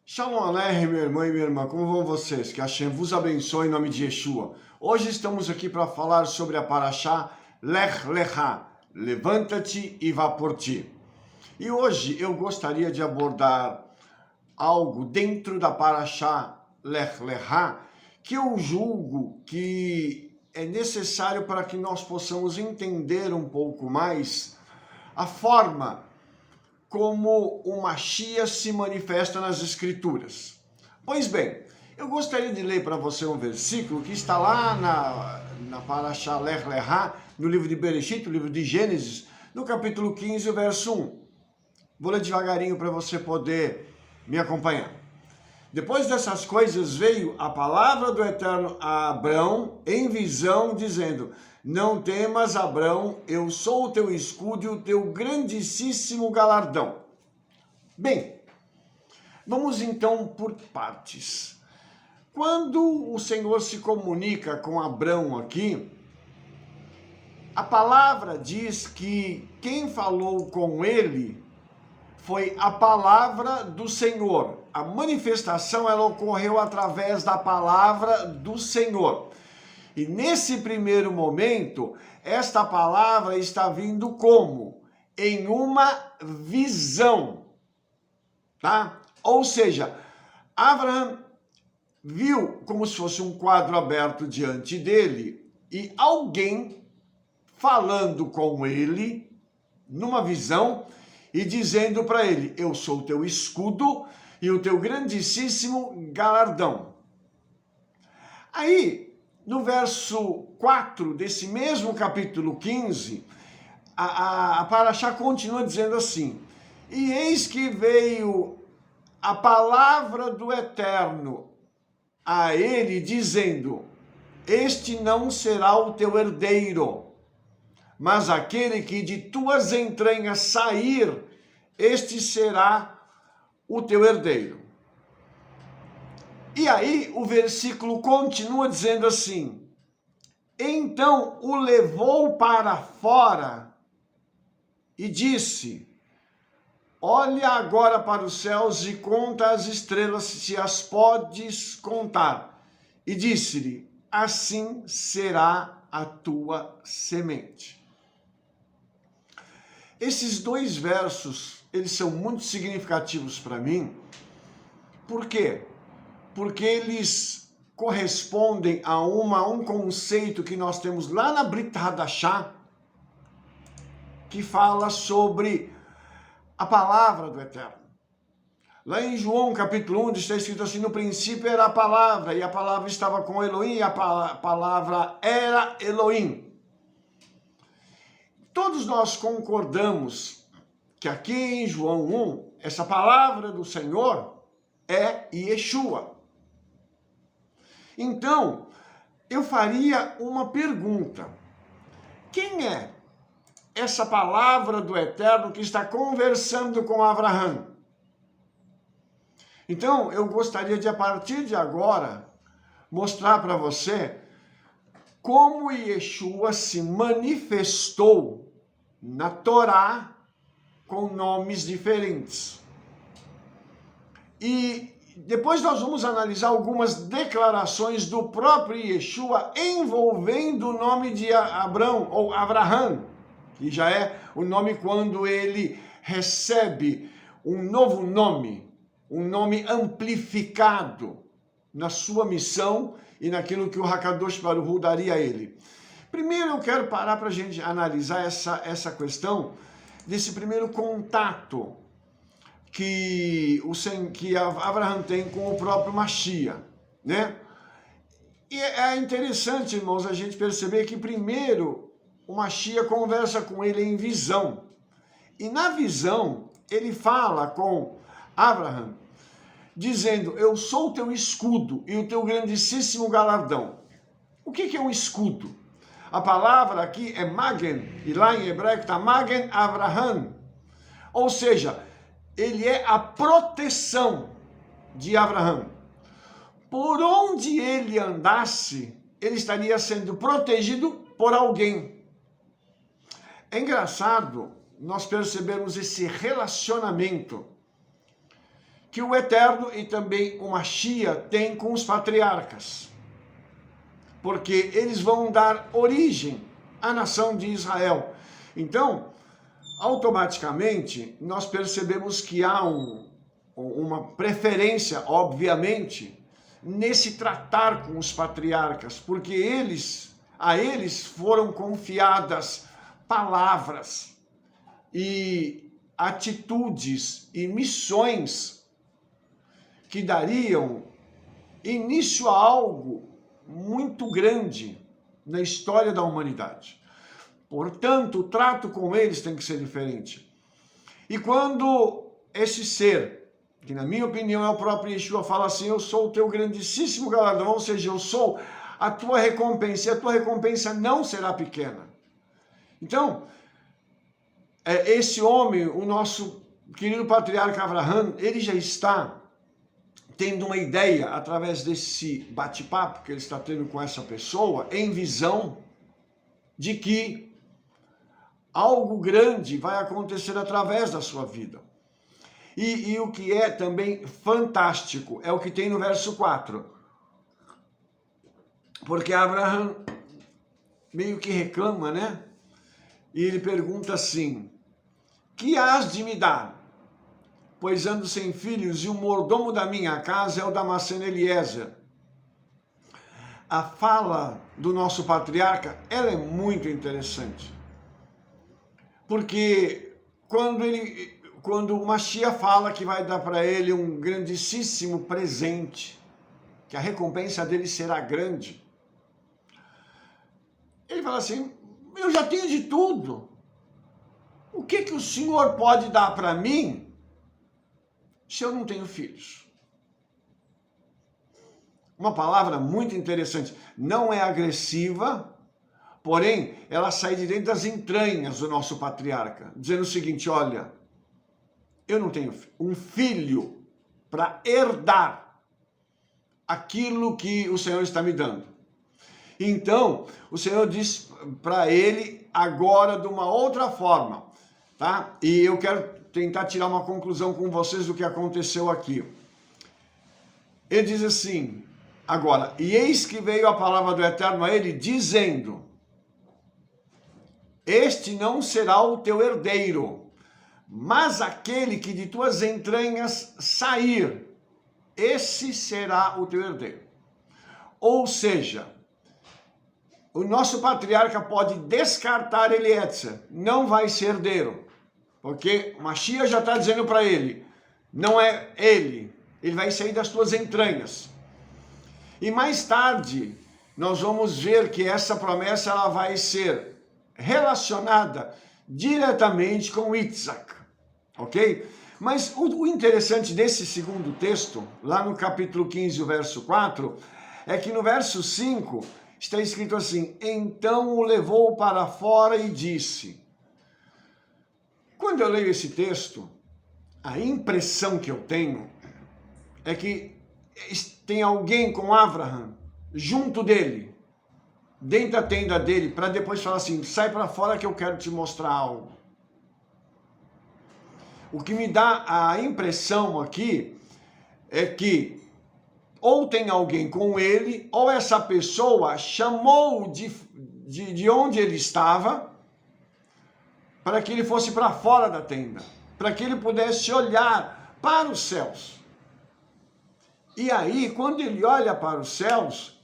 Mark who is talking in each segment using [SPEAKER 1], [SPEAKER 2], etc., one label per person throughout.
[SPEAKER 1] Shalom Aleichem, meu irmão e minha irmã, como vão vocês? Que Hashem vos abençoe em nome de Yeshua. Hoje estamos aqui para falar sobre a Parashá Lech Lecha, levanta-te e vá por ti. E hoje eu gostaria de abordar algo dentro da Parashá Lech Lecha que eu julgo que é necessário para que nós possamos entender um pouco mais a forma como o Mashiach se manifesta nas Escrituras. Pois bem, eu gostaria de ler para você um versículo que está lá na Parashá Lech Lecha, no livro de Bereshit, no livro de Gênesis, no capítulo 15, verso 1. Vou ler devagarinho para você poder me acompanhar. Depois dessas coisas veio a palavra do Eterno a Abrão em visão, dizendo: não temas, Abrão, eu sou o teu escudo e o teu grandíssimo galardão. Bem, vamos então por partes. Quando o Senhor se comunica com Abrão aqui, a palavra diz que quem falou com ele foi a palavra do Senhor. A manifestação ela ocorreu através da palavra do Senhor. E nesse primeiro momento, esta palavra está vindo como? Em uma visão, tá? Ou seja, Abraão viu como se fosse um quadro aberto diante dele e alguém falando com ele numa visão e dizendo para ele: eu sou o teu escudo e o teu grandíssimo galardão. Aí, no verso 4 desse mesmo capítulo 15, a Parashá continua dizendo assim: e eis que veio a palavra do Eterno a ele, dizendo: este não será o teu herdeiro, mas aquele que de tuas entranhas sair, este será o teu herdeiro. E aí o versículo continua dizendo assim: então o levou para fora e disse: olha agora para os céus e conta as estrelas, se as podes contar. E disse-lhe: assim será a tua semente. Esses dois versos, eles são muito significativos para mim. Por quê? Porque eles correspondem a um conceito que nós temos lá na Brit Hadashah, que fala sobre a palavra do Eterno. Lá em João capítulo 1 está escrito assim: no princípio era a palavra, e a palavra estava com Elohim, e a palavra era Elohim. Todos nós concordamos que aqui em João 1, essa palavra do Senhor é Yeshua. Então, eu faria uma pergunta: quem é essa palavra do Eterno que está conversando com Abraão? Então, eu gostaria de, a partir de agora, mostrar para você como Yeshua se manifestou na Torá com nomes diferentes. E depois nós vamos analisar algumas declarações do próprio Yeshua envolvendo o nome de Abrão ou Abraham, que já é o nome quando ele recebe um novo nome, um nome amplificado na sua missão e naquilo que o Hakadosh Baruch Hu daria a ele. Primeiro eu quero parar para a gente analisar essa questão desse primeiro contato que Abraham tem com o próprio Mashiach, né? E é interessante, irmãos, a gente perceber que primeiro o Mashiach conversa com ele em visão. E na visão, ele fala com Abraham, dizendo: eu sou o teu escudo e o teu grandíssimo galardão. O que é um escudo? A palavra aqui é Magen, e lá em hebraico está Magen Abraham. Ou seja, ele é a proteção de Abraham. Por onde ele andasse, ele estaria sendo protegido por alguém. É engraçado nós percebermos esse relacionamento que o Eterno e também o Mashiach têm com os patriarcas. Porque eles vão dar origem à nação de Israel. Então, automaticamente, nós percebemos que há uma preferência, obviamente, nesse tratar com os patriarcas, porque a eles foram confiadas palavras e atitudes e missões que dariam início a algo muito grande na história da humanidade. Portanto, o trato com eles tem que ser diferente. E quando esse ser, que na minha opinião é o próprio Yeshua, fala assim, eu sou o teu grandíssimo galardão, ou seja, eu sou a tua recompensa, e a tua recompensa não será pequena. Então, esse homem, o nosso querido patriarca Abraham, ele já está tendo uma ideia, através desse bate-papo que ele está tendo com essa pessoa, em visão de que algo grande vai acontecer através da sua vida. E o que é também fantástico é o que tem no verso 4. Porque Abraham meio que reclama, né? E ele pergunta assim, que hás de me dar? Pois ando sem filhos e o mordomo da minha casa é o Damasceno Eliezer. A fala do nosso patriarca, ela é muito interessante. Porque quando o Mashiach fala que vai dar para ele um grandíssimo presente, que a recompensa dele será grande, ele fala assim, eu já tenho de tudo. O que o Senhor pode dar para mim se eu não tenho filhos? Uma palavra muito interessante, não é agressiva, porém, ela sai de dentro das entranhas do nosso patriarca, dizendo o seguinte, olha, eu não tenho um filho para herdar aquilo que o Senhor está me dando. Então, o Senhor diz para ele agora de uma outra forma, tá? E eu quero tentar tirar uma conclusão com vocês do que aconteceu aqui. Ele diz assim, agora, e eis que veio a palavra do Eterno a ele, dizendo, este não será o teu herdeiro, mas aquele que de tuas entranhas sair, esse será o teu herdeiro. Ou seja, o nosso patriarca pode descartar Eliezer, não vai ser herdeiro, porque Mashiach já está dizendo para ele, não é ele vai sair das tuas entranhas. E mais tarde, nós vamos ver que essa promessa ela vai ser relacionada diretamente com Isaac, ok? Mas o interessante desse segundo texto, lá no capítulo 15, o verso 4, é que no verso 5 está escrito assim, então o levou para fora e disse. Quando eu leio esse texto, a impressão que eu tenho é que tem alguém com Abraham junto dele, dentro da tenda dele, para depois falar assim, sai para fora que eu quero te mostrar algo. O que me dá a impressão aqui é que ou tem alguém com ele, ou essa pessoa chamou de onde ele estava, para que ele fosse para fora da tenda, para que ele pudesse olhar para os céus. E aí, quando ele olha para os céus,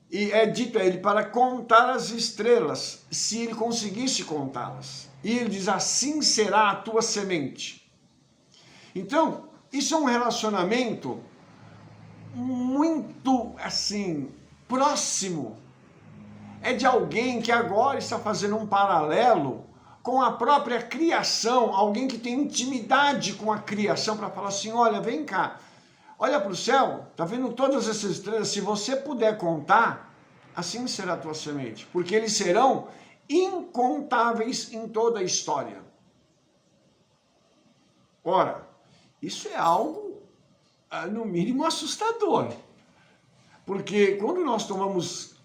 [SPEAKER 1] e é dito a ele para contar as estrelas, se ele conseguisse contá-las. E ele diz, assim será a tua semente. Então, isso é um relacionamento muito, assim, próximo. É de alguém que agora está fazendo um paralelo com a própria criação, alguém que tem intimidade com a criação para falar assim, olha, vem cá, olha para o céu, tá vendo todas essas estrelas, se você puder contar, assim será a tua semente, porque eles serão incontáveis em toda a história. Ora, isso é algo, no mínimo, assustador, porque quando nós tomamos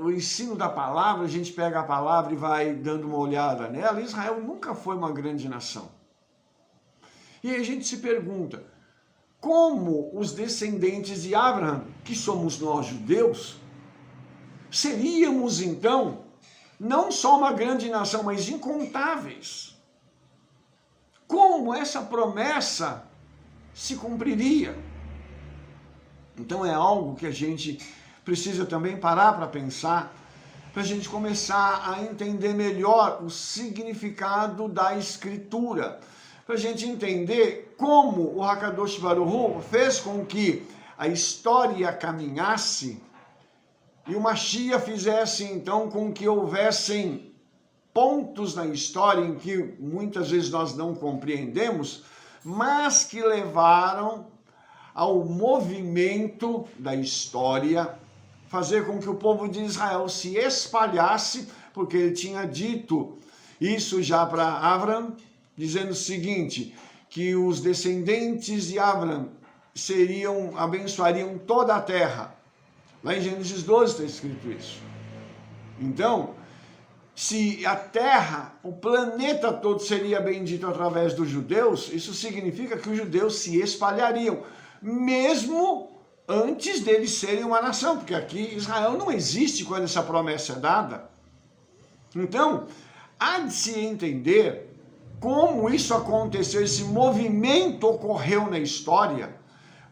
[SPEAKER 1] o ensino da palavra, a gente pega a palavra e vai dando uma olhada nela, Israel nunca foi uma grande nação. E aí a gente se pergunta, como os descendentes de Abraão, que somos nós judeus, seríamos então não só uma grande nação, mas incontáveis. Como essa promessa se cumpriria? Então é algo que a gente precisa também parar para pensar, para a gente começar a entender melhor o significado da Escritura, para a gente entender como o Hakadosh Baruch Hu fez com que a história caminhasse e o Mashiach fizesse então com que houvessem pontos na história em que muitas vezes nós não compreendemos, mas que levaram ao movimento da história, fazer com que o povo de Israel se espalhasse, porque ele tinha dito isso já para Abraão, dizendo o seguinte, que os descendentes de Abraão abençoariam toda a terra. Lá em Gênesis 12 está escrito isso. Então, se a terra, o planeta todo seria bendito através dos judeus, isso significa que os judeus se espalhariam, mesmo antes deles serem uma nação, porque aqui Israel não existe quando essa promessa é dada. Então, há de se entender como isso aconteceu, esse movimento ocorreu na história,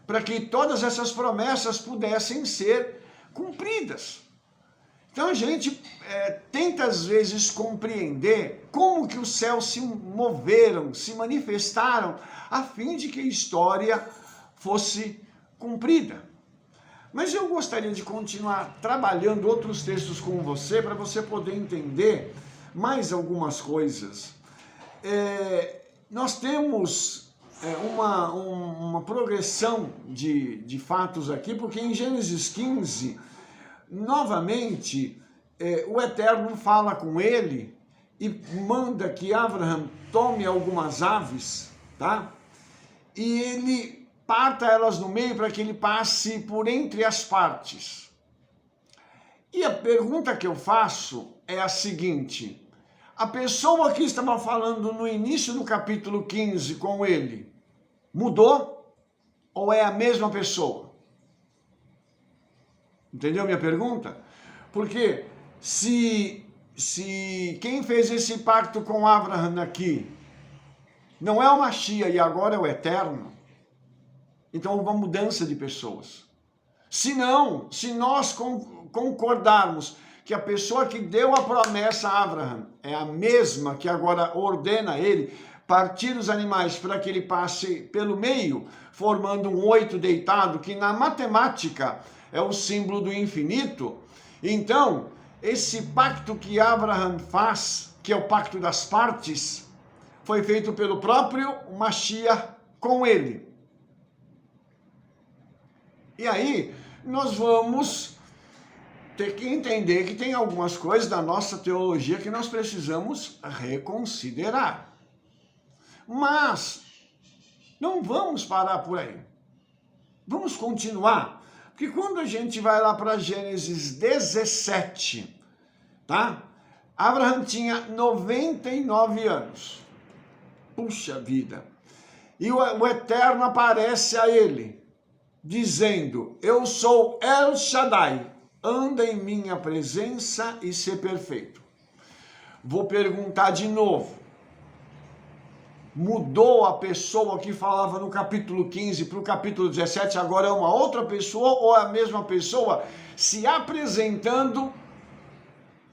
[SPEAKER 1] para que todas essas promessas pudessem ser cumpridas. Então a gente tenta às vezes compreender como que os céus se moveram, se manifestaram, a fim de que a história fosse cumprida. Mas eu gostaria de continuar trabalhando outros textos com você, para você poder entender mais algumas coisas. Nós temos uma progressão de fatos aqui, porque em Gênesis 15, novamente, o Eterno fala com ele e manda que Abraão tome algumas aves, tá? E ele parta elas no meio para que ele passe por entre as partes. E a pergunta que eu faço é a seguinte: a pessoa que estava falando no início do capítulo 15 com ele, mudou ou é a mesma pessoa? Entendeu minha pergunta? Porque se quem fez esse pacto com Abraão aqui não é o Mashiach e agora é o Eterno, então houve uma mudança de pessoas. Se não, se nós concordarmos que a pessoa que deu a promessa a Abraão é a mesma que agora ordena ele partir os animais para que ele passe pelo meio, formando um 8 deitado, que na matemática é o símbolo do infinito, então esse pacto que Abraão faz, que é o pacto das partes, foi feito pelo próprio Mashiach com ele. E aí nós vamos ter que entender que tem algumas coisas da nossa teologia que nós precisamos reconsiderar. Mas não vamos parar por aí. Vamos continuar. Porque quando a gente vai lá para Gênesis 17, tá? Abraão tinha 99 anos. Puxa vida. E o Eterno aparece a ele, dizendo: eu sou El Shaddai, anda em minha presença e ser perfeito. Vou perguntar de novo. Mudou a pessoa que falava no capítulo 15 para o capítulo 17, agora é uma outra pessoa ou a mesma pessoa se apresentando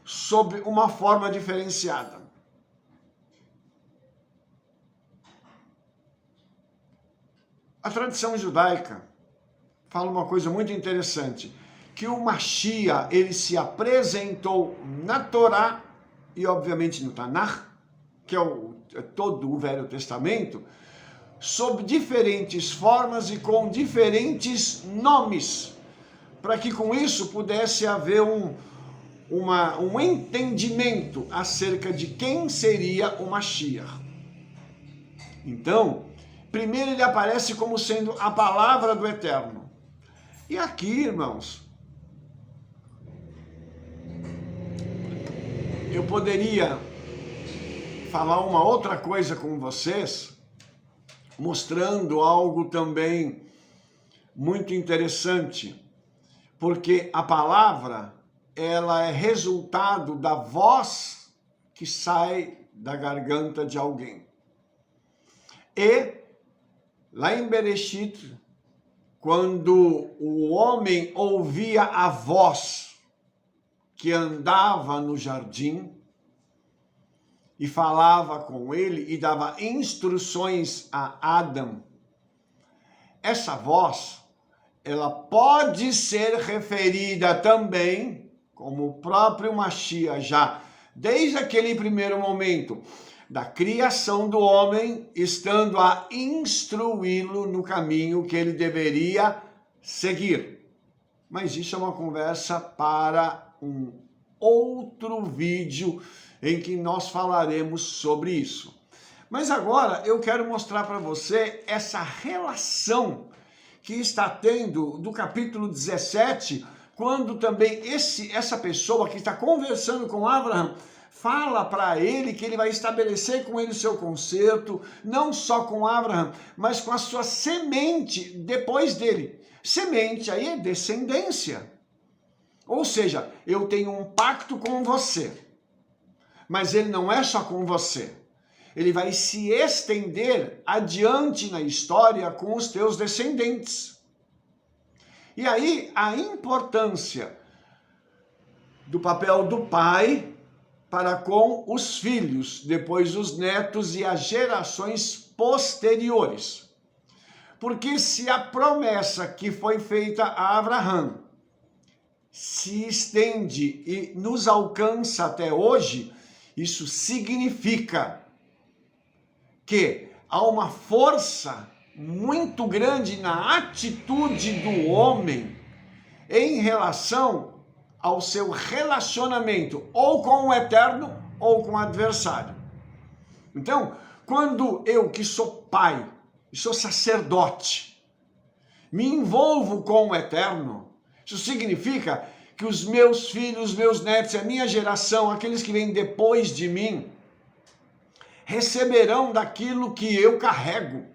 [SPEAKER 1] sob uma forma diferenciada? A tradição judaica fala uma coisa muito interessante, que o Mashiach, ele se apresentou na Torá e obviamente no Tanakh, que é todo o Velho Testamento, sob diferentes formas e com diferentes nomes, para que com isso pudesse haver um entendimento acerca de quem seria o Mashiach. Então, primeiro ele aparece como sendo a palavra do Eterno. E aqui, irmãos, eu poderia falar uma outra coisa com vocês, mostrando algo também muito interessante, porque a palavra, ela é resultado da voz que sai da garganta de alguém. E lá em Bereshit, quando o homem ouvia a voz que andava no jardim e falava com ele e dava instruções a Adão, essa voz, ela pode ser referida também, como o próprio Mashiach já, desde aquele primeiro momento da criação do homem, estando a instruí-lo no caminho que ele deveria seguir. Mas isso é uma conversa para um outro vídeo em que nós falaremos sobre isso. Mas agora eu quero mostrar para você essa relação que está tendo do capítulo 17, quando também essa pessoa que está conversando com Abraão fala para ele que ele vai estabelecer com ele o seu concerto, não só com Abraão, mas com a sua semente depois dele. Semente aí é descendência. Ou seja, eu tenho um pacto com você, mas ele não é só com você. Ele vai se estender adiante na história com os teus descendentes. E aí a importância do papel do pai para com os filhos, depois os netos e as gerações posteriores. Porque se a promessa que foi feita a Abraão se estende e nos alcança até hoje, isso significa que há uma força muito grande na atitude do homem em relação ao seu relacionamento ou com o eterno ou com o adversário. Então, quando eu, que sou pai, sou sacerdote, me envolvo com o eterno, isso significa que os meus filhos, meus netos, a minha geração, aqueles que vêm depois de mim, receberão daquilo que eu carrego.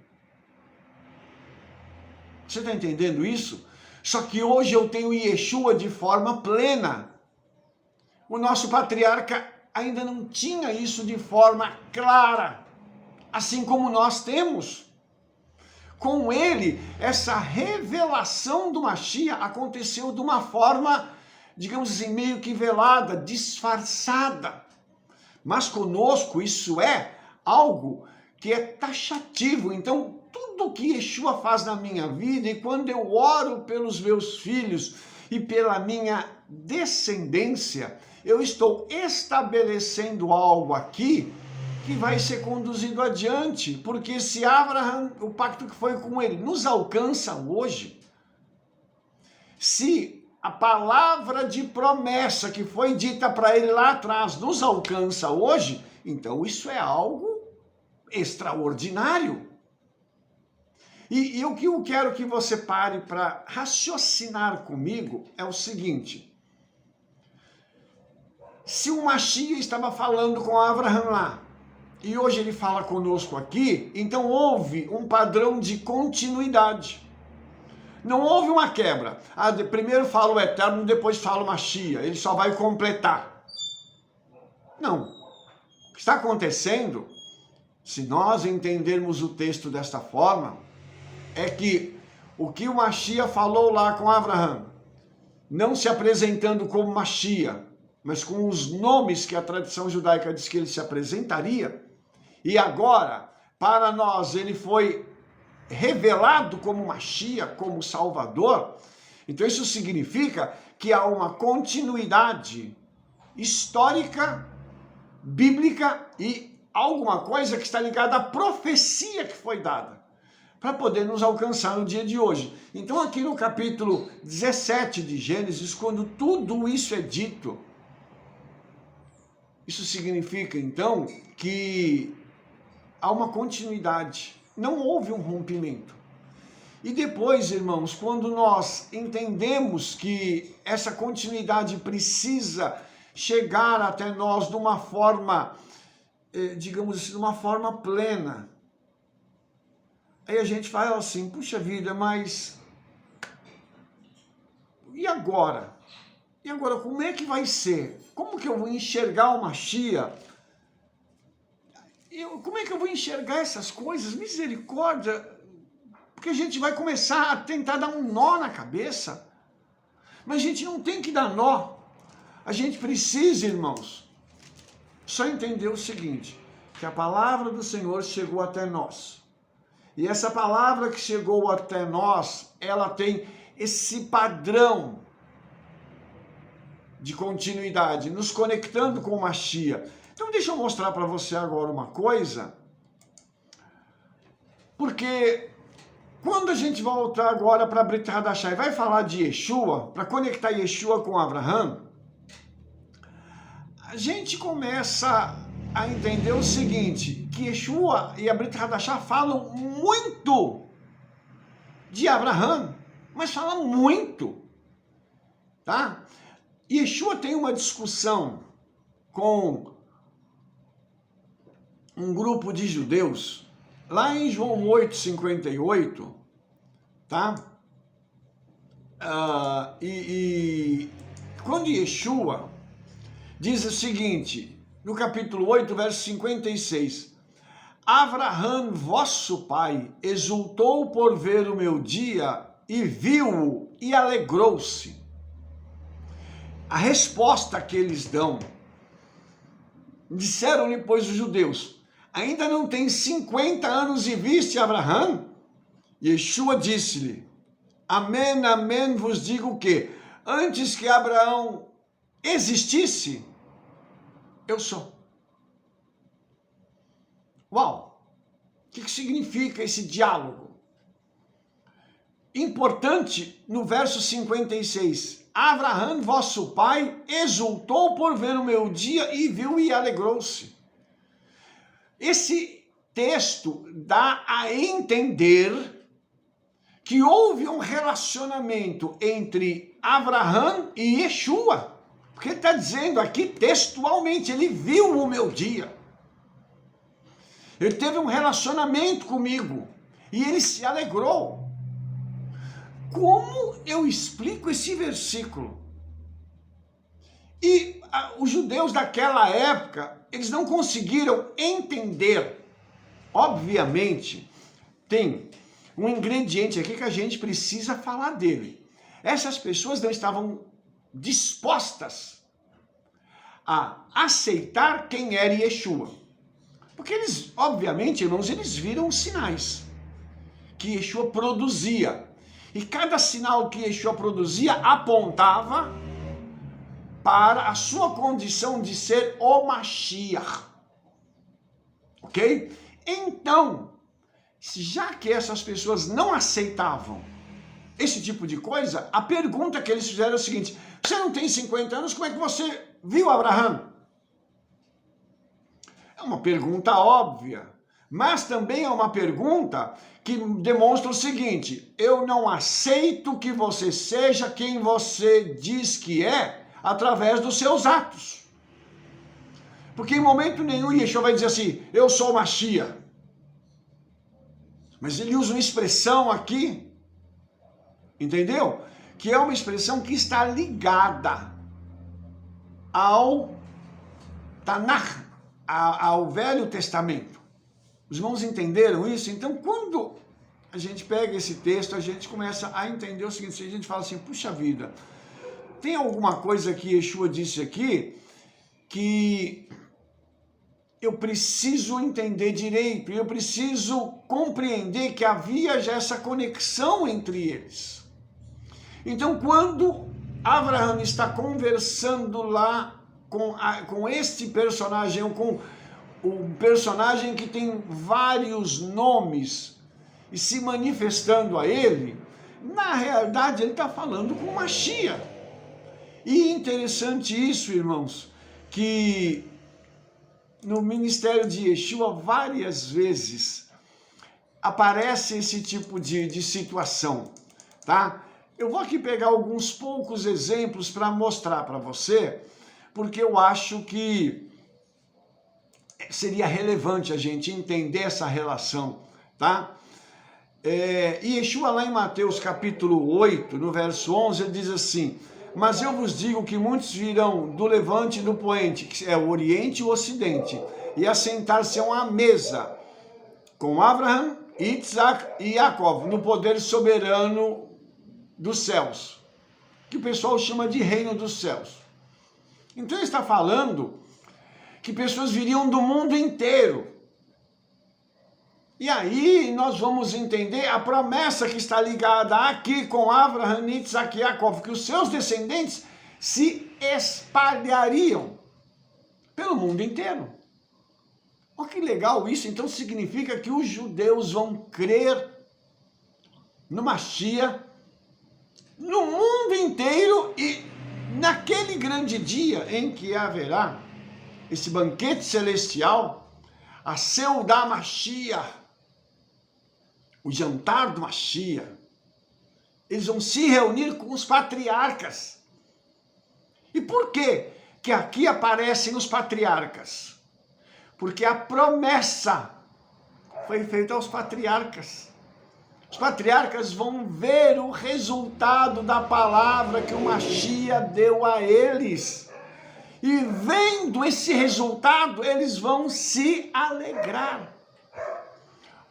[SPEAKER 1] Você está entendendo isso? Só que hoje eu tenho Yeshua de forma plena. O nosso patriarca ainda não tinha isso de forma clara, assim como nós temos. Com ele, essa revelação do Mashiach aconteceu de uma forma, digamos assim, meio que velada, disfarçada. Mas conosco isso é algo que é taxativo. Então, tudo que Yeshua faz na minha vida, e quando eu oro pelos meus filhos e pela minha descendência, eu estou estabelecendo algo aqui que vai ser conduzido adiante, porque se Abraão, o pacto que foi com ele, nos alcança hoje, se a palavra de promessa que foi dita para ele lá atrás nos alcança hoje, então isso é algo extraordinário. E o que eu quero que você pare para raciocinar comigo é o seguinte: se o Mashiach estava falando com Abraão lá, e hoje ele fala conosco aqui, então houve um padrão de continuidade. Não houve uma quebra. Primeiro fala o Eterno, depois fala o Mashiach. Ele só vai completar. Não. O que está acontecendo, se nós entendermos o texto desta forma, é que o que o Mashiach falou lá com Abraão, não se apresentando como Mashiach, mas com os nomes que a tradição judaica diz que ele se apresentaria, e agora, para nós, ele foi revelado como Mashiach, como Salvador. Então isso significa que há uma continuidade histórica, bíblica e alguma coisa que está ligada à profecia que foi dada para poder nos alcançar no dia de hoje. Então aqui no capítulo 17 de Gênesis, quando tudo isso é dito, isso significa então que há uma continuidade. Não houve um rompimento. E depois, irmãos, quando nós entendemos que essa continuidade precisa chegar até nós de uma forma, digamos assim, de uma forma plena, Aí a gente fala assim, puxa vida, mas e agora? E agora, como é que vai ser? Como que eu vou enxergar o Mashiach? Como é que eu vou enxergar essas coisas? Misericórdia! Porque a gente vai começar a tentar dar um nó na cabeça. Mas a gente não tem que dar nó. A gente precisa, irmãos, só entender o seguinte, que a palavra do Senhor chegou até nós. E essa palavra que chegou até nós, ela tem esse padrão de continuidade, nos conectando com o Mashiach. Então deixa eu mostrar para você agora uma coisa, porque quando a gente voltar agora para Brit Hadashah e vai falar de Yeshua, para conectar Yeshua com Abraham, a gente começa a entender o seguinte, que Yeshua e a Brit Hadashah falam muito de Abraham, mas falam muito, tá? Yeshua tem uma discussão com um grupo de judeus, lá em João 8:58, tá? Quando Yeshua diz o seguinte, no capítulo 8, verso 56, Abraham, vosso pai, exultou por ver o meu dia e viu-o e alegrou-se. A resposta que eles dão, disseram-lhe, pois, os judeus, ainda não tem 50 anos e viste Abraham? Yeshua disse-lhe, amém, amém, vos digo que, antes que Abraão existisse, eu sou. Uau! O que significa esse diálogo? Importante no verso 56, Abraham, vosso pai, exultou por ver o meu dia e viu e alegrou-se. Esse texto dá a entender que houve um relacionamento entre Abraham e Yeshua. Porque ele está dizendo aqui textualmente, ele viu o meu dia. Ele teve um relacionamento comigo e ele se alegrou. Como eu explico esse versículo? E os judeus daquela época, eles não conseguiram entender. Obviamente, tem um ingrediente aqui que a gente precisa falar dele. Essas pessoas não estavam dispostas a aceitar quem era Yeshua. Porque eles, obviamente, irmãos, eles viram os sinais que Yeshua produzia. E cada sinal que Yeshua produzia apontava para a sua condição de ser o Mashiach. Ok? Então, já que essas pessoas não aceitavam esse tipo de coisa, a pergunta que eles fizeram é o seguinte, você não tem 50 anos, como é que você viu Abraham? É uma pergunta óbvia, mas também é uma pergunta que demonstra o seguinte, eu não aceito que você seja quem você diz que é através dos seus atos. Porque em momento nenhum Yeshua vai dizer assim, eu sou o Mashiach. Mas ele usa uma expressão aqui, entendeu? Que é uma expressão que está ligada ao Tanakh, ao Velho Testamento. Os irmãos entenderam isso? Então, quando a gente pega esse texto, a gente começa a entender o seguinte, a gente fala assim, puxa vida, tem alguma coisa que Yeshua disse aqui que eu preciso entender direito, eu preciso compreender que havia já essa conexão entre eles. Então, quando Abraham está conversando lá com este personagem, ou com o personagem que tem vários nomes e se manifestando a ele, na realidade ele está falando com Mashiach. E interessante isso, irmãos, que no ministério de Yeshua várias vezes aparece esse tipo de situação, tá? Eu vou aqui pegar alguns poucos exemplos para mostrar para você, porque eu acho que seria relevante a gente entender essa relação, tá? E Yeshua lá em Mateus capítulo 8, no verso 11, ele diz assim: mas eu vos digo que muitos virão do levante e do poente, que é o oriente e o ocidente, e assentar-se-ão à mesa com Abraham, Isaac e Jacó, no poder soberano dos céus, que o pessoal chama de reino dos céus. Então ele está falando que pessoas viriam do mundo inteiro. E aí nós vamos entender a promessa que está ligada aqui com Abraham, Isaac e Jacó, que os seus descendentes se espalhariam pelo mundo inteiro. Olha que legal isso. Então significa que os judeus vão crer no Mashiach no mundo inteiro, e naquele grande dia em que haverá esse banquete celestial, a Seudá Mashiach, o jantar do Mashiach, eles vão se reunir com os patriarcas. E por que que aqui aparecem os patriarcas? Porque a promessa foi feita aos patriarcas. Os patriarcas vão ver o resultado da palavra que o Mashiach deu a eles. E vendo esse resultado, eles vão se alegrar.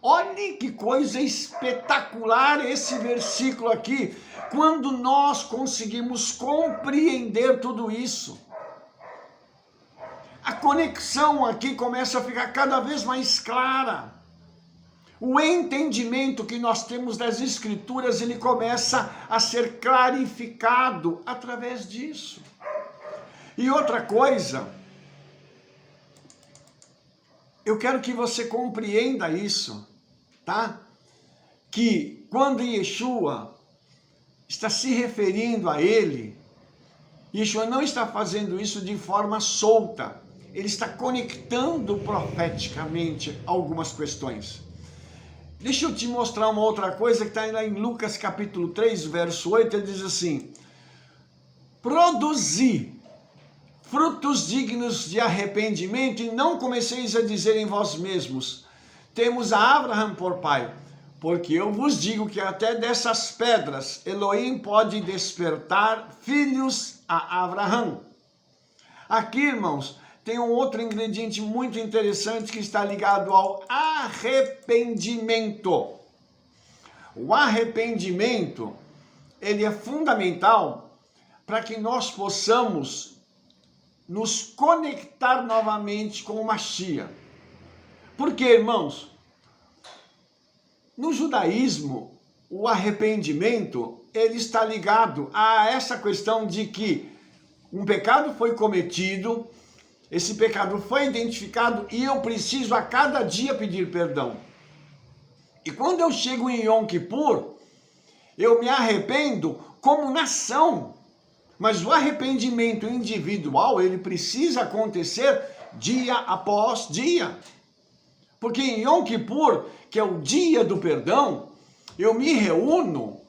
[SPEAKER 1] Olhe que coisa espetacular esse versículo aqui, quando nós conseguimos compreender tudo isso. A conexão aqui começa a ficar cada vez mais clara. O entendimento que nós temos das Escrituras, ele começa a ser clarificado através disso. E outra coisa, eu quero que você compreenda isso, tá? Que quando Yeshua está se referindo a ele, Yeshua não está fazendo isso de forma solta. Ele está conectando profeticamente algumas questões. Deixa eu te mostrar uma outra coisa que está lá em Lucas capítulo 3, verso 8, ele diz assim: produzi frutos dignos de arrependimento, e não comeceis a dizer em vós mesmos, temos a Abraham por pai, porque eu vos digo que até dessas pedras Elohim pode despertar filhos a Abraham. Aqui, irmãos, tem um outro ingrediente muito interessante que está ligado ao arrependimento. O arrependimento, ele é fundamental para que nós possamos nos conectar novamente com o Mashiach. Por quê, irmãos? No judaísmo, o arrependimento, ele está ligado a essa questão de que um pecado foi cometido, esse pecado foi identificado e eu preciso a cada dia pedir perdão. E quando eu chego em Yom Kippur, eu me arrependo como nação. Mas o arrependimento individual, ele precisa acontecer dia após dia. Porque em Yom Kippur, que é o dia do perdão, eu me reúno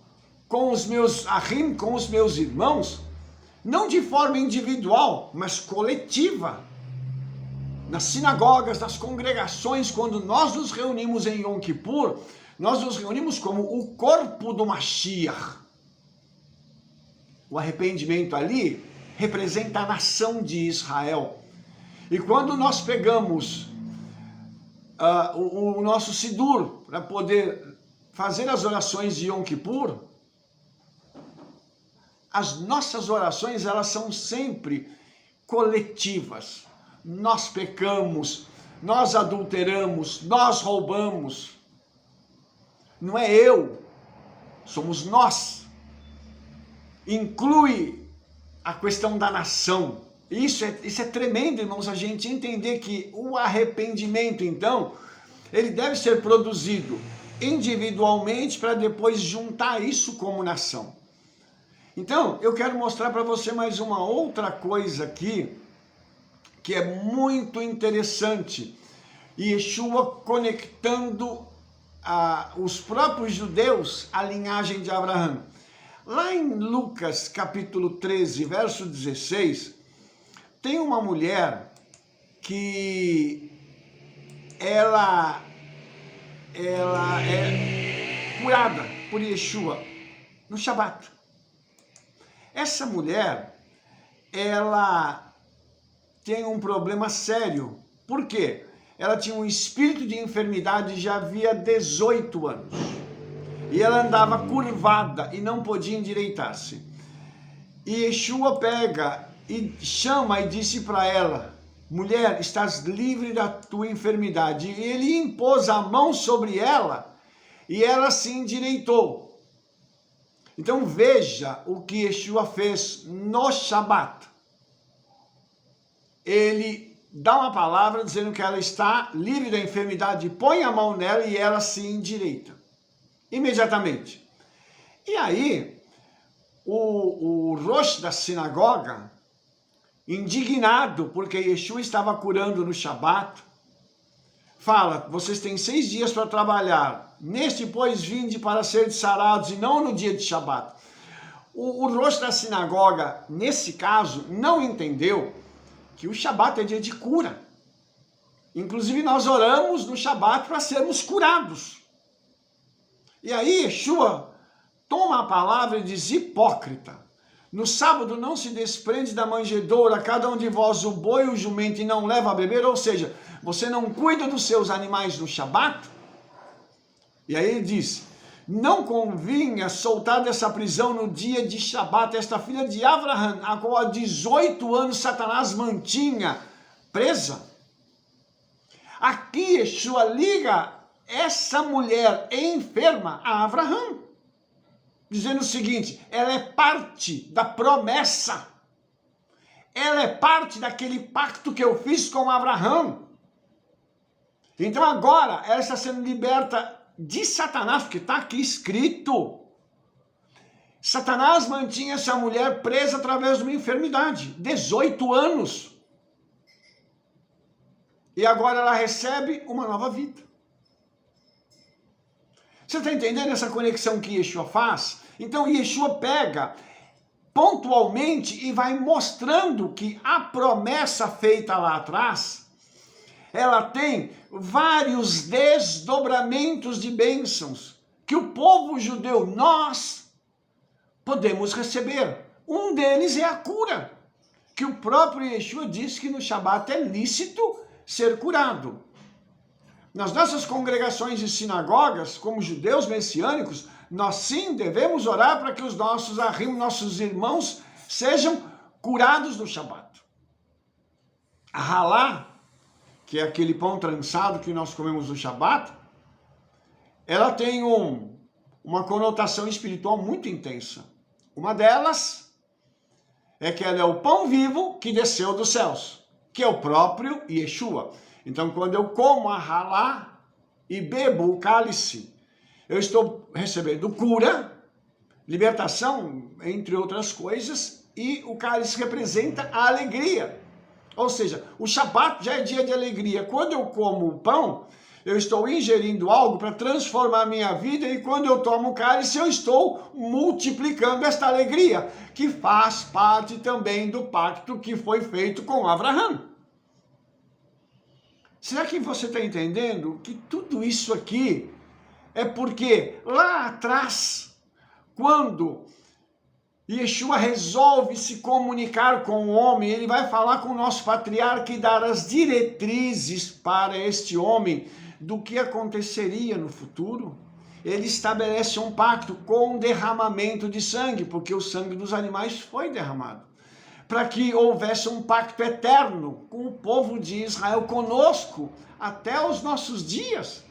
[SPEAKER 1] com os meus ahim, com os meus irmãos, não de forma individual, mas coletiva. Nas sinagogas, nas congregações, quando nós nos reunimos em Yom Kippur, nós nos reunimos como o corpo do Mashiach. O arrependimento ali representa a nação de Israel. E quando nós pegamos o nosso Sidur para poder fazer as orações de Yom Kippur, as nossas orações, elas são sempre coletivas. Nós pecamos, nós adulteramos, nós roubamos. Não é eu, somos nós. Inclui a questão da nação. Isso é tremendo, irmãos, a gente entender que o arrependimento, então, ele deve ser produzido individualmente para depois juntar isso como nação. Então, eu quero mostrar para você mais uma outra coisa aqui, que é muito interessante. Yeshua conectando os próprios judeus à linhagem de Abraão. Lá em Lucas capítulo 13, verso 16, tem uma mulher que ela curada por Yeshua no Shabat. Essa mulher, ela tem um problema sério. Por quê? Ela tinha um espírito de enfermidade já havia 18 anos. E ela andava curvada e não podia endireitar-se. E Yeshua pega e chama e disse para ela: mulher, estás livre da tua enfermidade. E ele impôs a mão sobre ela e ela se endireitou. Então veja o que Yeshua fez no Shabat. Ele dá uma palavra dizendo que ela está livre da enfermidade, põe a mão nela e ela se endireita. Imediatamente. E aí, o Rosh da sinagoga, indignado porque Yeshua estava curando no Shabat, fala: vocês têm 6 dias para trabalhar, neste pois vinde para ser sarados e não no dia de Shabat. O Rosh da sinagoga, nesse caso, não entendeu que o Shabat é dia de cura. Inclusive nós oramos no Shabat para sermos curados. E aí Yeshua toma a palavra e diz: hipócrita, no sábado não se desprende da manjedoura cada um de vós o boi e o jumento e não leva a beber, ou seja, você não cuida dos seus animais no Shabat? E aí ele diz: não convinha soltar dessa prisão no dia de Shabat esta filha de Abraham, a qual há 18 anos Satanás mantinha presa. Aqui Yeshua liga essa mulher enferma a Abraham, dizendo o seguinte: ela é parte da promessa, ela é parte daquele pacto que eu fiz com Abraham. Então agora ela está sendo liberta de Satanás, porque está aqui escrito. Satanás mantinha essa mulher presa através de uma enfermidade, 18 anos. E agora ela recebe uma nova vida. Você está entendendo essa conexão que Yeshua faz? Então Yeshua pega pontualmente e vai mostrando que a promessa feita lá atrás, ela tem vários desdobramentos de bênçãos que o povo judeu, nós, podemos receber. Um deles é a cura, que o próprio Yeshua disse que no Shabat é lícito ser curado. Nas nossas congregações e sinagogas, como judeus messiânicos, nós sim devemos orar para que os nossos ahim, nossos irmãos, sejam curados no Shabat. A halá, que é aquele pão trançado que nós comemos no Shabat, ela tem uma conotação espiritual muito intensa. Uma delas é que ela é o pão vivo que desceu dos céus, que é o próprio Yeshua. Então, quando eu como a halá e bebo o cálice, eu estou recebendo cura, libertação, entre outras coisas, e o cálice representa a alegria. Ou seja, o Shabat já é dia de alegria. Quando eu como o pão, eu estou ingerindo algo para transformar a minha vida, e quando eu tomo o cálice, eu estou multiplicando esta alegria, que faz parte também do pacto que foi feito com Abraham. Será que você está entendendo que tudo isso aqui é porque lá atrás, quando Yeshua resolve se comunicar com o homem, ele vai falar com o nosso patriarca e dar as diretrizes para este homem do que aconteceria no futuro? Ele estabelece um pacto com derramamento de sangue, porque o sangue dos animais foi derramado, para que houvesse um pacto eterno com o povo de Israel, conosco, até os nossos dias.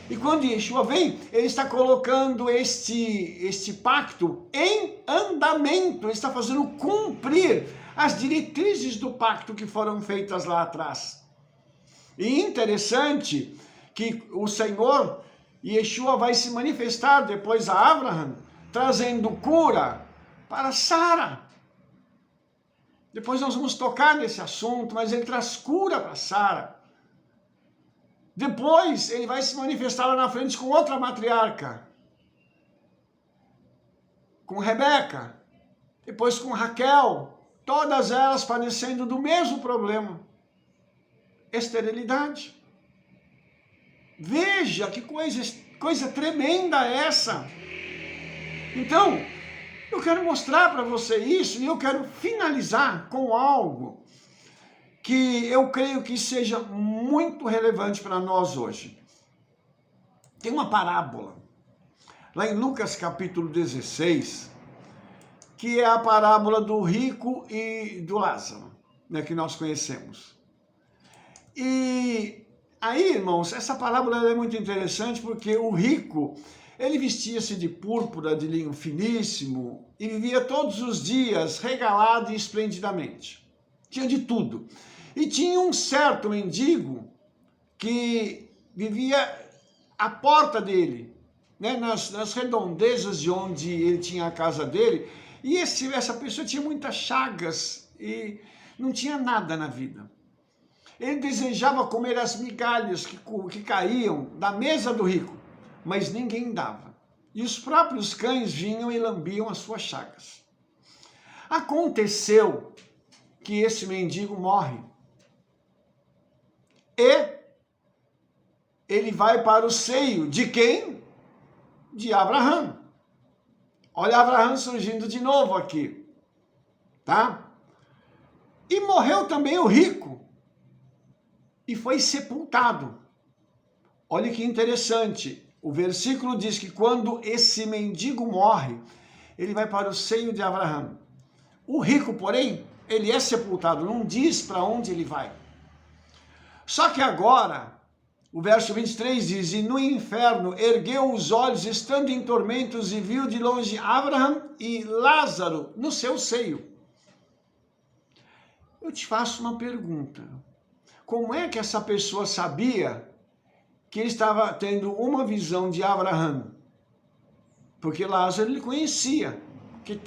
[SPEAKER 1] E quando Yeshua vem, ele está colocando este pacto em andamento, ele está fazendo cumprir as diretrizes do pacto que foram feitas lá atrás. E interessante que o Senhor, Yeshua, vai se manifestar depois a Abraham, trazendo cura para Sara. Depois nós vamos tocar nesse assunto, mas ele traz cura para Sara. Depois ele vai se manifestar lá na frente com outra matriarca, com Rebeca, depois com Raquel, todas elas padecendo do mesmo problema, esterilidade. Veja que coisa tremenda essa. Então, eu quero mostrar para você isso e eu quero finalizar com algo que eu creio que seja muito relevante para nós hoje. Tem uma parábola, lá em Lucas capítulo 16, que é a parábola do rico e do Lázaro, né, que nós conhecemos. E aí, irmãos, essa parábola é muito interessante porque o rico, ele vestia-se de púrpura, de linho finíssimo e vivia todos os dias regalado e esplendidamente. Tinha de tudo. E tinha um certo mendigo que vivia à porta dele, né, nas redondezas de onde ele tinha a casa dele, e essa pessoa tinha muitas chagas e não tinha nada na vida. Ele desejava comer as migalhas que caíam da mesa do rico, mas ninguém dava. E os próprios cães vinham e lambiam as suas chagas. Aconteceu que esse mendigo morre. E ele vai para o seio de quem? De Abraão. Olha Abraão surgindo de novo aqui, tá? E morreu também o rico e foi sepultado. Olha que interessante, o versículo diz que quando esse mendigo morre, ele vai para o seio de Abraão. O rico, porém, ele é sepultado, não diz para onde ele vai. Só que agora, o verso 23 diz, e no inferno ergueu os olhos, estando em tormentos, e viu de longe Abraão e Lázaro no seu seio. Eu te faço uma pergunta. Como é que essa pessoa sabia que ele estava tendo uma visão de Abraão? Porque Lázaro ele conhecia, que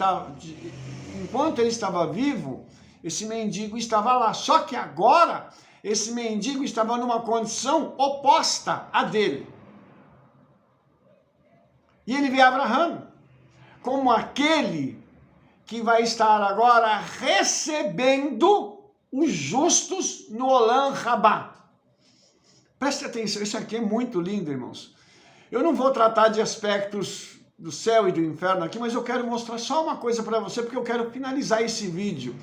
[SPEAKER 1] enquanto ele estava vivo, esse mendigo estava lá. Só que agora, esse mendigo estava numa condição oposta à dele. E ele vê Abraão como aquele que vai estar agora recebendo os justos no Olam Rabá. Preste atenção, isso aqui é muito lindo, irmãos. Eu não vou tratar de aspectos do céu e do inferno aqui, mas eu quero mostrar só uma coisa para você, porque eu quero finalizar esse vídeo.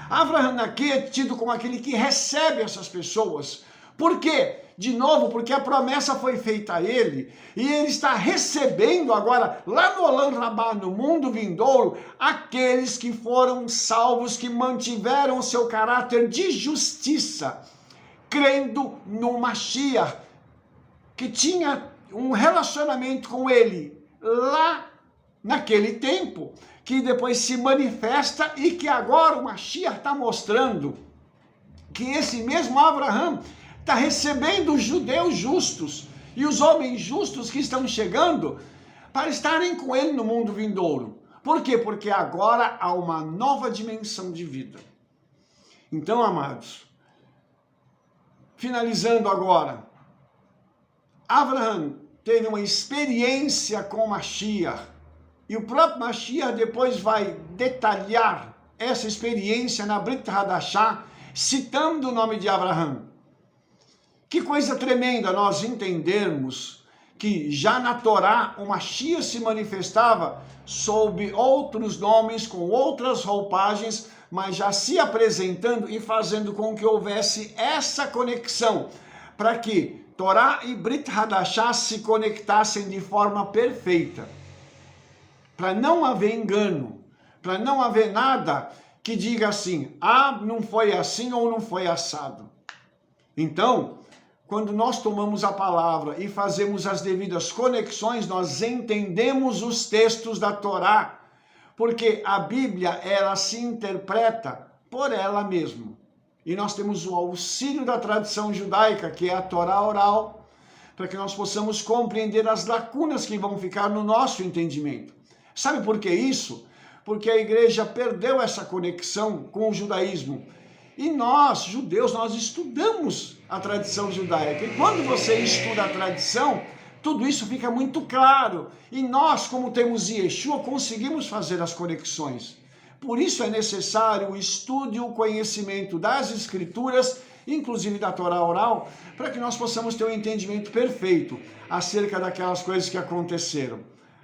[SPEAKER 1] Abraão aqui é tido como aquele que recebe essas pessoas. Por quê? De novo, porque a promessa foi feita a ele, e ele está recebendo agora, lá no Olam Rabá, no mundo vindouro, aqueles que foram salvos, que mantiveram o seu caráter de justiça, crendo no Mashiach, que tinha um relacionamento com ele lá naquele tempo, que depois se manifesta e que agora o Mashiach está mostrando que esse mesmo Abraão está recebendo os judeus justos e os homens justos que estão chegando para estarem com ele no mundo vindouro. Por quê? Porque agora há uma nova dimensão de vida. Então, amados, finalizando agora, Abraão teve uma experiência com Mashiach, e o próprio Mashiach depois vai detalhar essa experiência na Brit Hadashah, citando o nome de Abraão. Que coisa tremenda nós entendermos que já na Torá o Mashiach se manifestava sob outros nomes, com outras roupagens, mas já se apresentando e fazendo com que houvesse essa conexão, para que Torá e Brit Hadashah se conectassem de forma perfeita, para não haver engano, para não haver nada que diga assim, não foi assim ou não foi assado. Então, quando nós tomamos a palavra e fazemos as devidas conexões, nós entendemos os textos da Torá, porque a Bíblia, ela se interpreta por ela mesma. E nós temos o auxílio da tradição judaica, que é a Torá oral, para que nós possamos compreender as lacunas que vão ficar no nosso entendimento. Sabe por que isso? Porque a igreja perdeu essa conexão com o judaísmo. E nós, judeus, nós estudamos a tradição judaica. E quando você estuda a tradição, tudo isso fica muito claro. E nós, como temos Yeshua, conseguimos fazer as conexões. Por isso é necessário o estudo e o conhecimento das Escrituras inclusive da Torá oral, para que nós possamos ter um entendimento perfeito acerca daquelas coisas que aconteceram.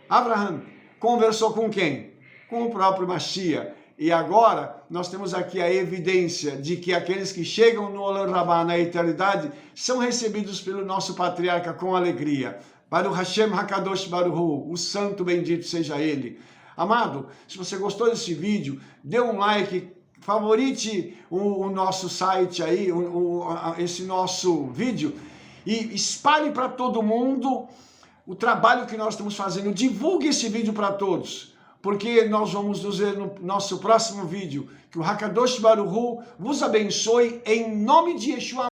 [SPEAKER 1] Abraham conversou com quem? Com o próprio Mashiach. E agora nós temos aqui a evidência de que aqueles que chegam no Olam Rabá, na eternidade, são recebidos pelo nosso patriarca com alegria. Baruch Hashem HaKadosh Baruch Hu, o santo bendito seja ele. Amado, se você gostou desse vídeo, dê um like, favorite o nosso site aí, esse nosso vídeo, e espalhe para todo mundo o trabalho que nós estamos fazendo. Divulgue esse vídeo para todos, porque nós vamos nos ver no nosso próximo vídeo. Que o HaKadosh Baruch Hu vos abençoe em nome de Yeshua.